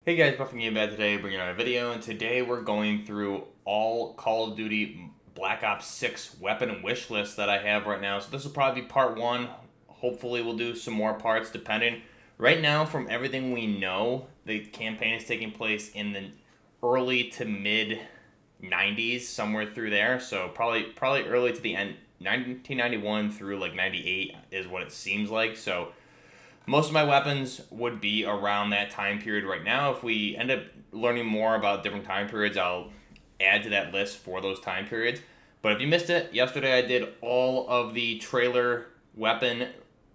Hey guys, Buffing Game Bad today, bringing out a video, and today we're going through all Call of Duty Black Ops 6 weapon wish list that I have right now. So this will probably be part one. Hopefully we'll do some more parts depending. Right now, from everything we know, the campaign is taking place in the early to mid 90s, somewhere through there. So probably early to the end, 1991 through like 98 is what it seems like. So most of my weapons would be around that time period right now. If we end up learning more about different time periods, I'll add to that list for those time periods. But if you missed it, yesterday I did all of the trailer weapons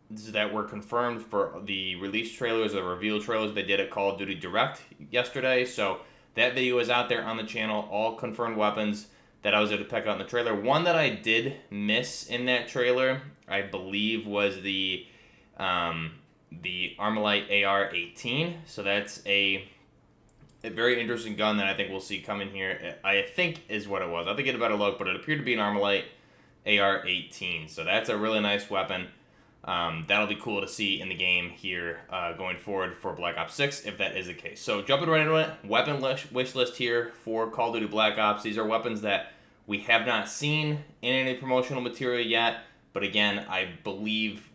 that were confirmed for the release trailers or reveal trailers they did at Call of Duty Direct yesterday. So that video is out there on the channel, all confirmed weapons that I was able to pick out in the trailer. One that I did miss in that trailer, I believe, was the Armalite AR-18. So that's a very interesting gun that I think we'll see coming here. I think is what it was. I have to get a better look, but it appeared to be an Armalite AR-18. So that's a really nice weapon. That'll be cool to see in the game here going forward for Black Ops 6 if that is the case. So jumping right into it, weapon wish list here for Call of Duty Black Ops. These are weapons that we have not seen in any promotional material yet, but again, I believe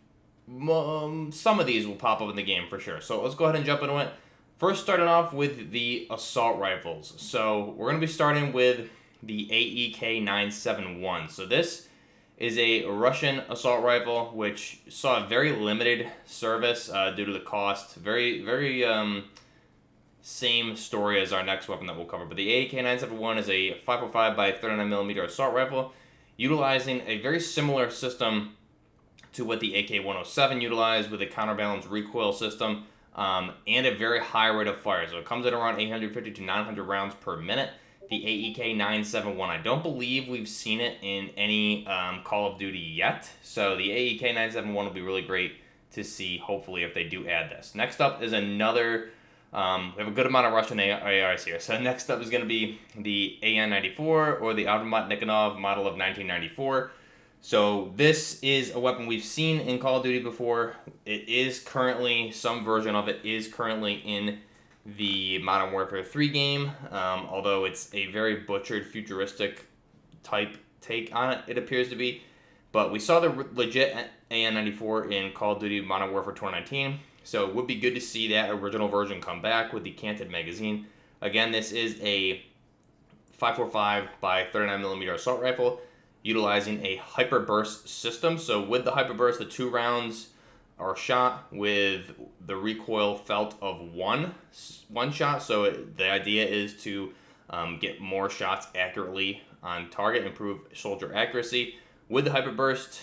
some of these will pop up in the game for sure. So let's go ahead and jump into it. First, starting off with the assault rifles. So we're going to be starting with the AEK-971. So this is a Russian assault rifle, which saw a very limited service due to the cost. Very same story as our next weapon that we'll cover. But the AEK-971 is a 5.5 by 39mm assault rifle, utilizing a very similar system to what the AK-107 utilized with a counterbalance recoil system and a very high rate of fire. So it comes in around 850 to 900 rounds per minute. The AEK-971, I don't believe we've seen it in any Call of Duty yet. So the AEK-971 will be really great to see, hopefully, if they do add this. Next up is another, we have a good amount of Russian ARs here. So next up is going to be the AN-94 or the Automat Nikonov model of 1994. So this is a weapon we've seen in Call of Duty before. It is currently, some version of it is currently in the Modern Warfare 3 game, although it's a very butchered, futuristic type take on it, it appears to be. But we saw the legit AN-94 in Call of Duty Modern Warfare 2019, so it would be good to see that original version come back with the canted magazine. Again, this is a 5.45 by 39mm assault rifle, utilizing a hyperburst system. So with the hyperburst, the 2 rounds are shot with the recoil felt of one shot. So the idea is to get more shots accurately on target, improve soldier accuracy. With the hyperburst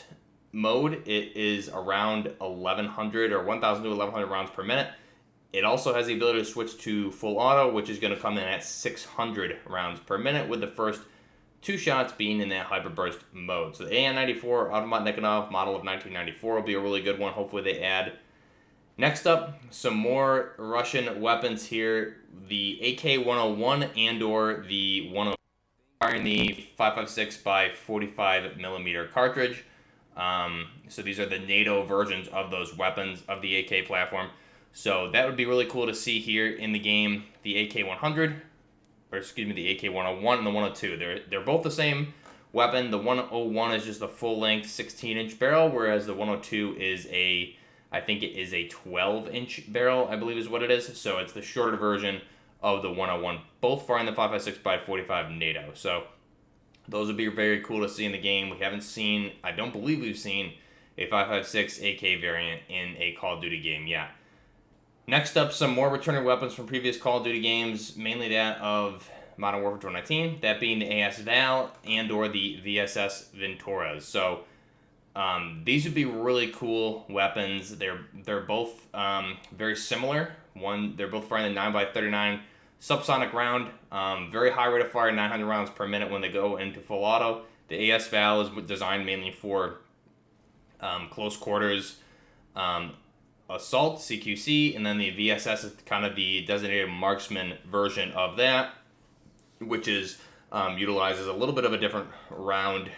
mode, it is around 1,100 or 1,000 to 1,100 rounds per minute. It also has the ability to switch to full auto, which is going to come in at 600 rounds per minute, with the first 2 shots being in that hyperburst mode. So the AN-94 Automat Nikonov model of 1994 will be a really good one. Hopefully they add. Next up, some more Russian weapons here. The AK-101 and or the 102 are in the 5.56 by 45mm cartridge. So these are the NATO versions of those weapons of the AK platform. So that would be really cool to see here in the game. The AK-100, or excuse me, the AK-101 and the 102. They're both the same weapon. The 101 is just a full-length 16-inch barrel, whereas the 102 is I think it is a 12-inch barrel, I believe is what it is. So it's the shorter version of the 101. Both firing the 5.56 by 45 NATO. So those would be very cool to see in the game. We haven't seen, I don't believe we've seen a 5.56 AK variant in a Call of Duty game yet. Next up, some more returning weapons from previous Call of Duty games, mainly that of Modern Warfare 2019, that being the AS Val and or the VSS Venturas. So these would be really cool weapons. They're both very similar. They're both firing the 9x39 subsonic round, very high rate of fire, 900 rounds per minute when they go into full auto. The AS Val is designed mainly for close quarters assault, CQC, and then the VSS is kind of the designated marksman version of that, which is utilizes a little bit of a different round,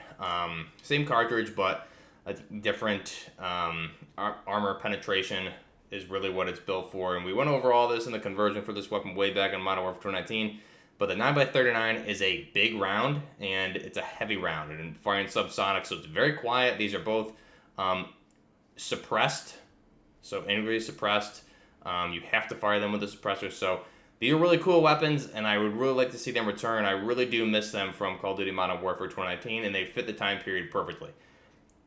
same cartridge, but a different armor penetration is really what it's built for. And we went over all this in the conversion for this weapon way back in Modern Warfare 2019. But the 9x39 is a big round, and it's a heavy round, and firing subsonic, so it's very quiet. These are both suppressed, so integrated suppressed. You have to fire them with a suppressor, so these are really cool weapons, and I would really like to see them return. I really do miss them from Call of Duty Modern Warfare 2019, and they fit the time period perfectly.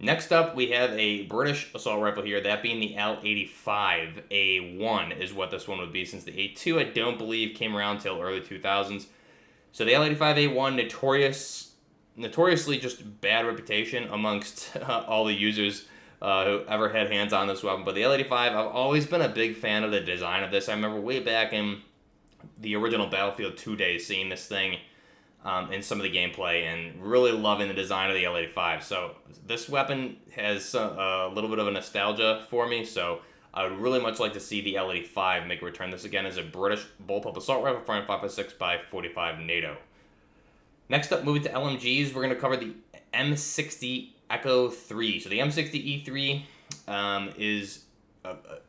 Next up, we have a British assault rifle here, that being the L85A1 is what this one would be, since the A2 I don't believe came around till early 2000s. So the L85A1, notoriously just bad reputation amongst all the users who ever had hands on this weapon. But the L85, I've always been a big fan of the design of this. I remember way back in the original Battlefield 2 days seeing this thing in some of the gameplay and really loving the design of the L85. So this weapon has a little bit of a nostalgia for me, so I would really much like to see the L85 make a return. This again is a British bullpup assault rifle firing 5.6x45 NATO. Next up, moving to LMGs, we're going to cover the M60 Echo 3. So the M60 E3 is,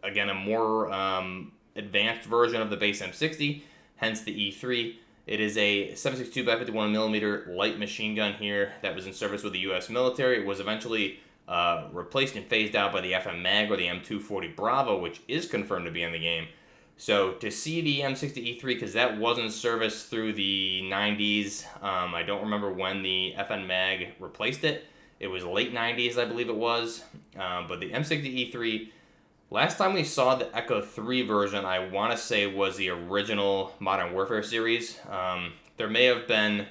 again, a more advanced version of the base M60, hence the E3. It is a 7.62x51mm light machine gun here that was in service with the U.S. military. It was eventually replaced and phased out by the FM Mag or the M240 Bravo, which is confirmed to be in the game. So to see the M60 E3, because that was in service through the 90s, I don't remember when the FN Mag replaced it. It was late 90s, I believe it was. But the M60 E3, last time we saw the Echo 3 version, I want to say was the original Modern Warfare series. There may have been...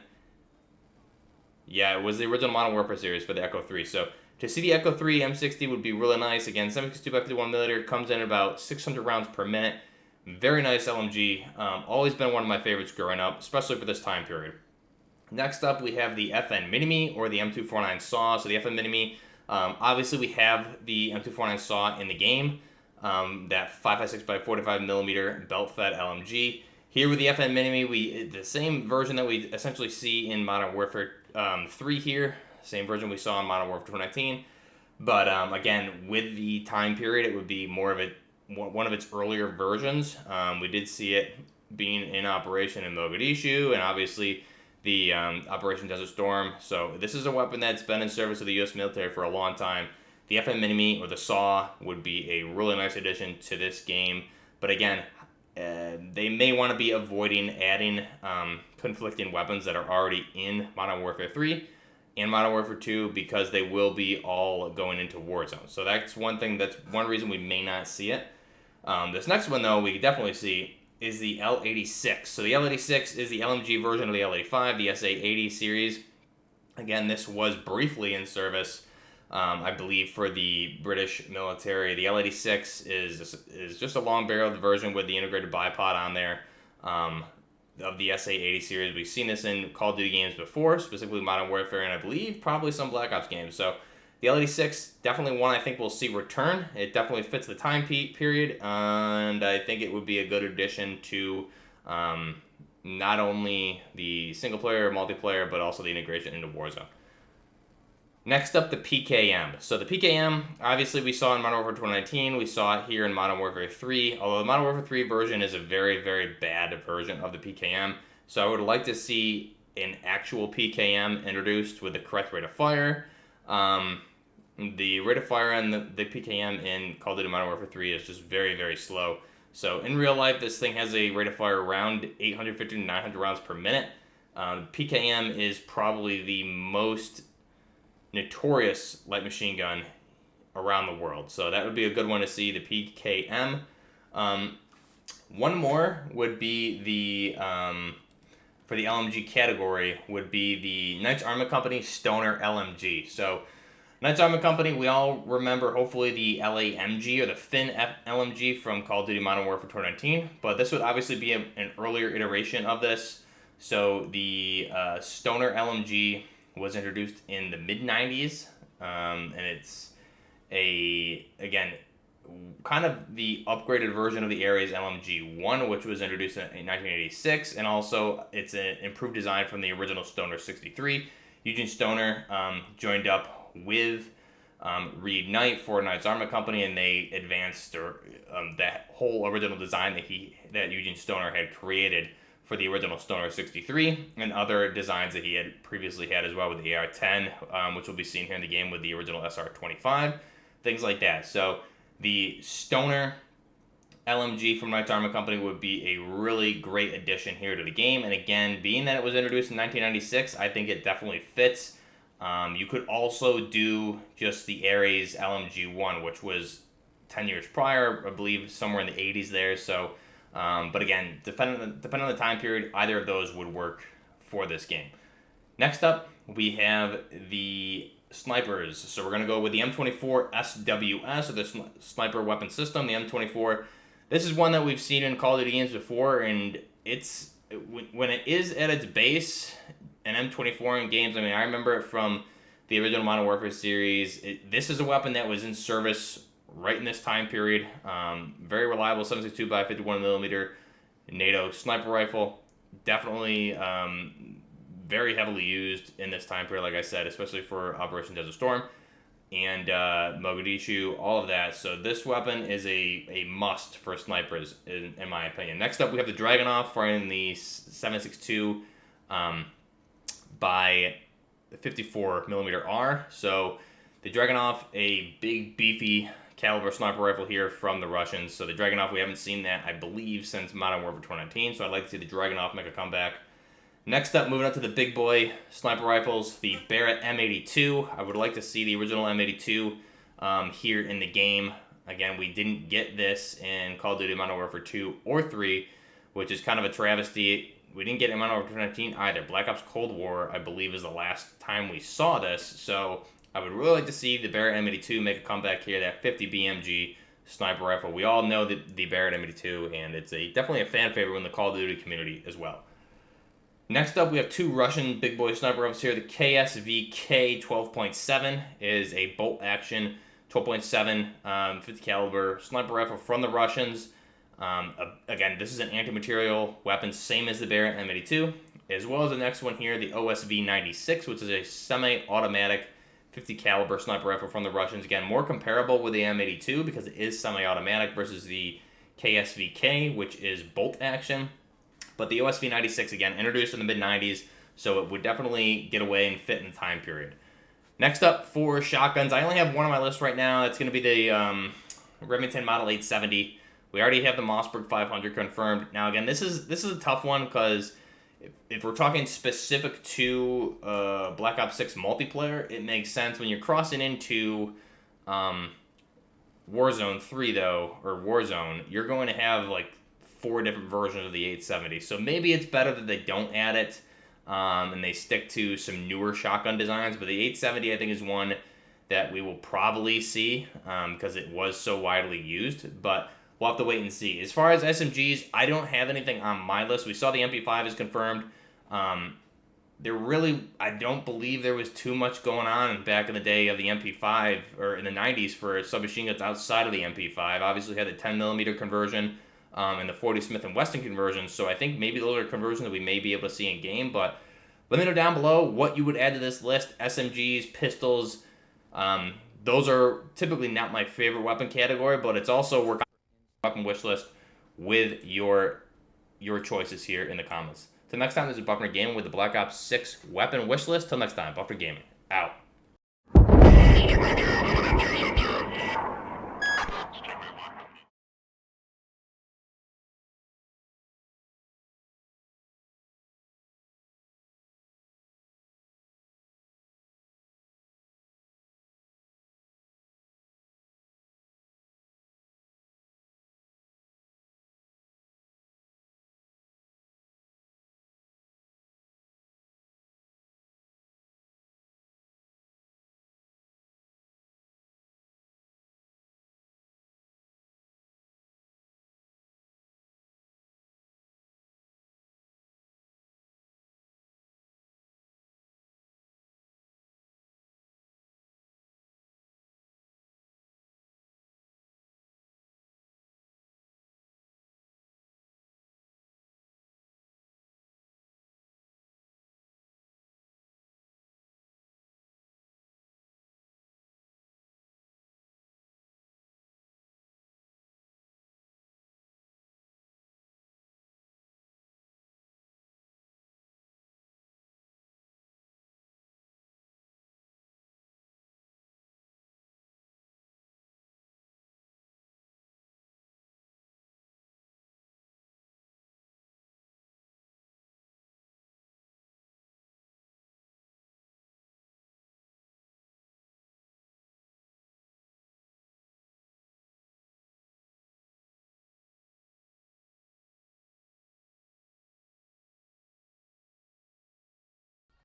Yeah, it was the original Modern Warfare series for the Echo 3. So to see the Echo 3 M60 would be really nice. Again, 7.62x51mm, comes in about 600 rounds per minute. Very nice LMG. Always been one of my favorites growing up, especially for this time period. Next up, we have the FN Mini-Me or the M249 SAW. So the FN Mini-Me, obviously we have the M249 SAW in the game. That 5.56x45mm belt-fed LMG. Here with the FN Mini-Me, the same version that we essentially see in Modern Warfare 3 here. Same version we saw in Modern Warfare 2019. But again, with the time period, it would be more of one of its earlier versions. We did see it being in operation in Mogadishu, and obviously the Operation Desert Storm. So this is a weapon that's been in service of the U.S. military for a long time. The FN Mini-Me or the SAW would be a really nice addition to this game. But again, they may want to be avoiding adding conflicting weapons that are already in Modern Warfare 3 and Modern Warfare 2, because they will be all going into Warzone. So that's one reason we may not see it. This next one, though, we could definitely see is the L86. So the L86 is the LMG version of the L85, the SA-80 series. Again, this was briefly in service, I believe, for the British military. The L86 is just a long-barreled version with the integrated bipod on there of the SA-80 series. We've seen this in Call of Duty games before, specifically Modern Warfare, and I believe probably some Black Ops games. So the L86, definitely one I think we'll see return. It definitely fits the time period, and I think it would be a good addition to not only the single-player, multiplayer, but also the integration into Warzone. Next up, the PKM. So the PKM, obviously we saw in Modern Warfare 2019, we saw it here in Modern Warfare 3, although the Modern Warfare 3 version is a very, very bad version of the PKM. So I would like to see an actual PKM introduced with the correct rate of fire. The rate of fire on the PKM in Call of Duty Modern Warfare 3 is just very, very slow. So in real life, this thing has a rate of fire around 850 to 900 rounds per minute. PKM is probably the most notorious light machine gun around the world. So that would be a good one to see, the PKM. One more would be the, for the LMG category, would be the Knights Armament Company Stoner LMG. So Knights Armament Company, we all remember hopefully the LAMG or the Finn LMG from Call of Duty Modern Warfare 2019, but this would obviously be an earlier iteration of this. So the Stoner LMG was introduced in the mid-90s, and it's again, kind of the upgraded version of the Ares LMG-1, which was introduced in 1986, and also it's an improved design from the original Stoner 63. Eugene Stoner joined up with Reignite for Knight's Armament Company, and they advanced that whole original design that Eugene Stoner had created for the original Stoner 63, and other designs that he had previously had as well with the AR-10, which will be seen here in the game with the original SR-25, things like that. So the Stoner LMG from Knight's Armament Company would be a really great addition here to the game, and again, being that it was introduced in 1996, I think it definitely fits. You could also do just the Ares LMG-1, which was 10 years prior, I believe somewhere in the 80s there, so but again, depending on the time period, either of those would work for this game. Next up, we have the snipers. So we're going to go with the M24 SWS, or the sniper weapon system, the M24. This is one that we've seen in Call of Duty games before, and when it is at its base, an M24 in games, I mean, I remember it from the original Modern Warfare series. This is a weapon that was in service right in this time period. Very reliable 7.62 by 51 millimeter NATO sniper rifle. Definitely very heavily used in this time period, like I said, especially for Operation Desert Storm and Mogadishu, all of that. So this weapon is a must for snipers, in my opinion. Next up, we have the Dragunov firing the 7.62 by 54 millimeter R. So the Dragunov, a big, beefy caliber sniper rifle here from the Russians. So the Dragunov, we haven't seen that, I believe, since Modern Warfare 2019. So I'd like to see the Dragunov make a comeback. Next up, moving up to the big boy sniper rifles, the Barrett M82. I would like to see the original M82 here in the game. Again, we didn't get this in Call of Duty Modern Warfare 2 or 3, which is kind of a travesty. We didn't get it in Modern Warfare 2019 either. Black Ops Cold War, I believe, is the last time we saw this. So I would really like to see the Barrett M82 make a comeback here, that 50 BMG sniper rifle. We all know the Barrett M82, and it's definitely a fan favorite in the Call of Duty community as well. Next up, we have two Russian big boy sniper rifles here. The KSVK 12.7 is a bolt action 12.7 50 caliber sniper rifle from the Russians. Again, this is an anti-material weapon, same as the Barrett M82, as well as the next one here, the OSV 96, which is a semi-automatic 50 caliber sniper rifle from the Russians. Again, more comparable with the M82 because it is semi-automatic versus the KSVK, which is bolt action. But the OSV 96, again, introduced in the mid-90s, so it would definitely get away and fit in the time period. Next up for shotguns, I only have one on my list right now. It's going to be the Remington Model 870. We already have the Mossberg 500 confirmed. Now, again, this is a tough one because if we're talking specific to Black Ops 6 multiplayer, it makes sense. When you're crossing into Warzone 3, though, or Warzone, you're going to have, like, 4 different versions of the 870. So maybe it's better that they don't add it and they stick to some newer shotgun designs. But the 870, I think, is one that we will probably see because it was so widely used. But we'll have to wait and see. As far as SMGs, I don't have anything on my list. We saw the MP5 is confirmed. I don't believe there was too much going on back in the day of the MP5 or in the 90s for submachine guns outside of the MP5. Obviously, had the 10mm conversion and the 40 Smith & Wesson conversions. So I think maybe those are conversions that we may be able to see in game. But let me know down below what you would add to this list. SMGs, pistols. Those are typically not my favorite weapon category, but it's also work on weapon wish list with your choices here in the comments. Till next time, this is Buckner Gaming with the Black Ops 6 weapon wish list. Till next time, Buckner Gaming out.